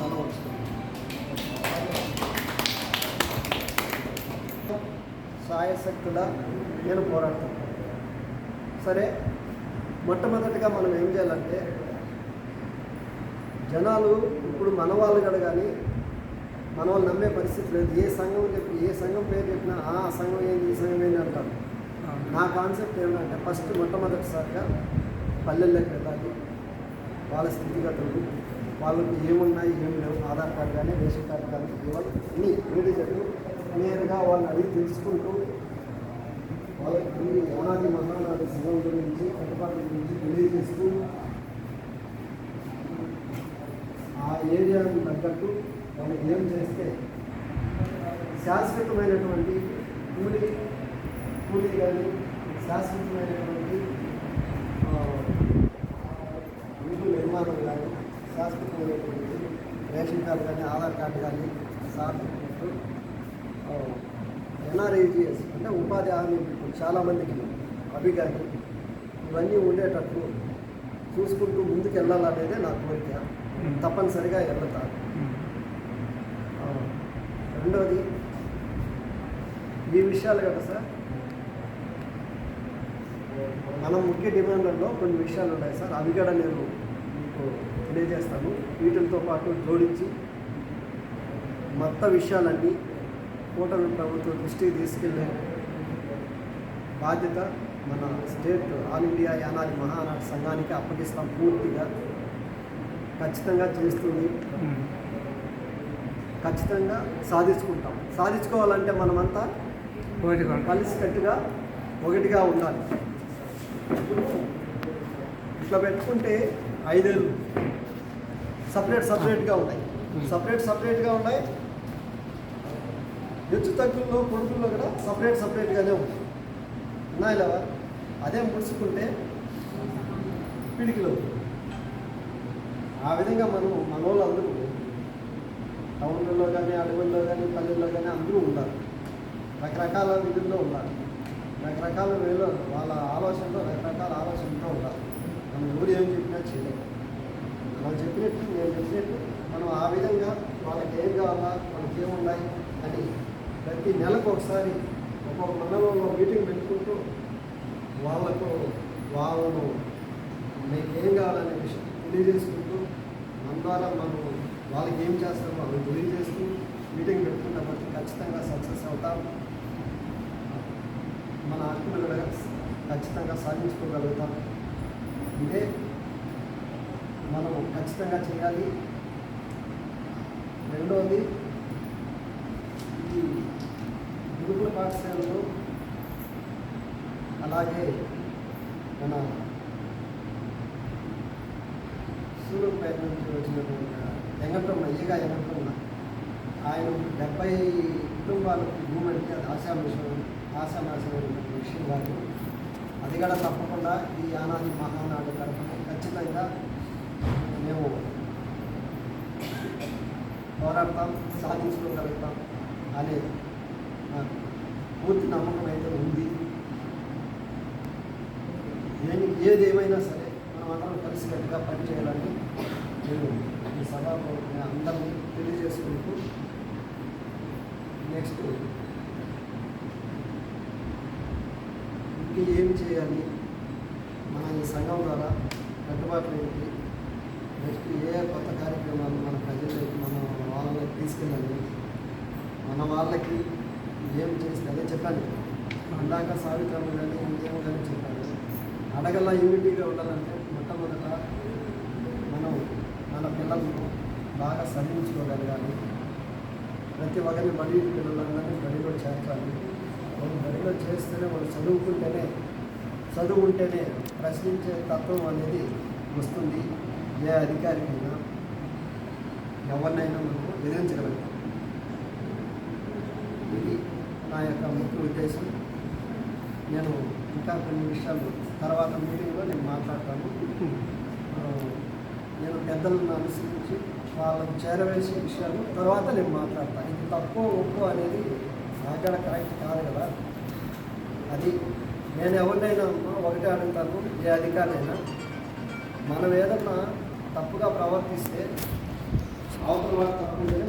తల వస్తుంది. సాయశక్తులా నేను పోరాడతాను. సరే, మొట్టమొదటిగా మనం ఏం చేయాలంటే, జనాలు ఇప్పుడు మన వాళ్ళు కూడా కానీ మన వాళ్ళు నమ్మే పరిస్థితి లేదు. ఏ సంఘం పేరు చెప్పినా ఆ సంఘం ఏంది, ఈ సంఘం ఏంది అంటారు. నా కాన్సెప్ట్ ఏమిటంటే, ఫస్ట్ మొట్టమొదటిసారిగా పల్లెల్లోకి వెళ్ళాలి. వాళ్ళ స్థితిగతులు, వాళ్ళకి ఏమున్నాయి ఏమి లేవు, ఆధార్ కార్డు కానీ రేషన్ కార్డు కానీ ఇవ్వాలి అన్నీ వీడియోలు నేరుగా వాళ్ళని అడిగి తెలుసుకుంటూ, వాళ్ళకి యానాది మహానాడు సంఘం గురించి కట్టుబాట్ల గురించి తెలియజేస్తూ, ఆ ఏరియాకు తగ్గట్టు వాళ్ళకి ఏం చేస్తే శాశ్వతమైనటువంటి కూలీ కానీ శాశ్వతమైనటువంటి ఇల్లు నిర్మాణం కానీ శాశ్వతమైనటువంటి రేషన్ కార్డు కానీ ఆధార్ కార్డు కానీ సాధించు ఎన్ఆర్ఐజిఎస్ అంటే ఉపాధి హామీ చాలామందికి అవి కానీ ఇవన్నీ ఉండేటట్లు చూసుకుంటూ ముందుకు వెళ్ళాలనేదే నా కోరిక. తప్పనిసరిగా వెళ్తాను. రెండవది ఈ విషయాలు కదా సార్, మనం ముఖ్య డిమాండ్లలో కొన్ని విషయాలు ఉన్నాయి సార్. అవి కూడా నేను మీకు తెలియజేస్తాను. వీటితో పాటు జోడించి మొత్తం విషయాలన్నీ కూటమి ప్రభుత్వం దృష్టికి తీసుకెళ్లే బాధ్యత మన state all India Yanadi Mahanadu సంఘానికి అప్పగిస్తాం. పూర్తిగా ఖచ్చితంగా చేస్తుంది, ఖచ్చితంగా సాధించుకుంటాం. సాధించుకోవాలంటే మనమంతా కలిసికట్టుగా ఒకటిగా ఉండాలి. ఇట్లా పెట్టుకుంటే 5 ఏళ్ళు సపరేట్గా ఉన్నాయి. సపరేట్గా ఉన్నాయి. హెచ్చు తగ్గుల్లో కొడుకుల్లో కూడా సపరేట్గానే ఉంటాయి. ఉన్నాయి లేవా? అదే ముడుచుకుంటే పిడికిలో. ఆ విధంగా మన వాళ్ళు అందరూ టౌన్లలో కానీ అడవుల్లో కానీ పల్లెల్లో కానీ అందరూ ఉండాలి. రకరకాల విధుల్లో ఉండాలి. రకరకాల వేలో వాళ్ళ ఆలోచనలో రకరకాల ఆలోచనతో ఉండాలి. మనం ఎవరు ఏం చెప్పినా చేయలేదు. మనం చెప్పినట్టు నేను చెప్పినట్టు మనం ఆ విధంగా వాళ్ళకి ఏం కావాలా, వాళ్ళకి ఏమున్నాయి అని ప్రతి నెలకు ఒకసారి ఒక్కొక్క మండలంలో మీటింగ్ పెట్టుకుంటూ వాళ్ళను మీకు ఏం కావాలనే విషయం తెలియజేసుకుంటూ మన ద్వారా మనం వాళ్ళకి ఏం చేస్తారో వాళ్ళని తెలియజేస్తూ మీటింగ్ పెట్టుకుంటే బట్టి ఖచ్చితంగా సక్సెస్ అవుతాం. మన హక్కులు కూడా ఖచ్చితంగా సాధించుకోగలుగుతాం. ఇదే మనం ఖచ్చితంగా చేయాలి. రెండవది, ఈ గురుకుల పాఠశాలలో అలాగే మన సూర్యపేట నుంచి వచ్చినటువంటి ఎంగంటమ్మ ఆయన 70 కుటుంబాలకు భూమి అడిగి అది ఆశానాశమైన విషయం కాదు. అది కూడా తప్పకుండా ఈ యానాది మహానాడు తరఫున ఖచ్చితంగా మేము పోరాడతాం, సాధించుకోగలుగుతాం అనే నాకు పూర్తి నమ్మకం అయితే ఉంది. ఏదేమైనా సరే మనం అందరం కలిసికట్టుగా పనిచేయాలని నేను ఈ సభలో అందరినీ తెలియజేసుకుంటూ, నెక్స్ట్ ఇంక ఏం చేయాలి, మన ఈ సంఘం ద్వారా కట్టుబాట్లు ఏంటి, నెక్స్ట్ ఏ కొత్త కార్యక్రమాలు మన ప్రజలకి మన వాళ్ళకి తీసుకెళ్ళాలి, మన వాళ్ళకి ఏం చేస్తే అదే చెప్పాను. అందాక సావిత్రము కానీ ఇంకేమో కానీ చెప్పాను. అడగల్లా యూనిటీగా ఉండాలంటే మొట్టమొదట మనం మన పిల్లలను బాగా చదివించుకోగలగాలి. ప్రతి ఒక్కరిని బడి పిల్లలందరినీ బడిలో చేర్చాలి. వాళ్ళు బడిలో చేస్తేనే వాళ్ళు చదువు ఉంటేనే ప్రశ్నించే తత్వం అనేది వస్తుంది. ఏ అధికారికైనా ఎవరినైనా మనం ఎదిరించగలుగుతాం. ఇది నా యొక్క ముఖ్య ఉద్దేశం. నేను ఇంకా కొన్ని విషయాలు తర్వాత మీటింగ్లో నేను మాట్లాడతాను. నేను పెద్దలను అనుసరించి వాళ్ళకు చేరవేసే విషయాలు తర్వాత నేను మాట్లాడతాను. ఇది తప్పు ఒప్పు అనేది అక్కడ కరెక్ట్ కాదు కదా. అది నేను ఎవరినైనా ఒకటే అడుగుతాను, ఏ అధికారైనా మనం ఏదన్నా తప్పుగా ప్రవర్తిస్తే అవతల వాడు తప్పు ఉంటేనే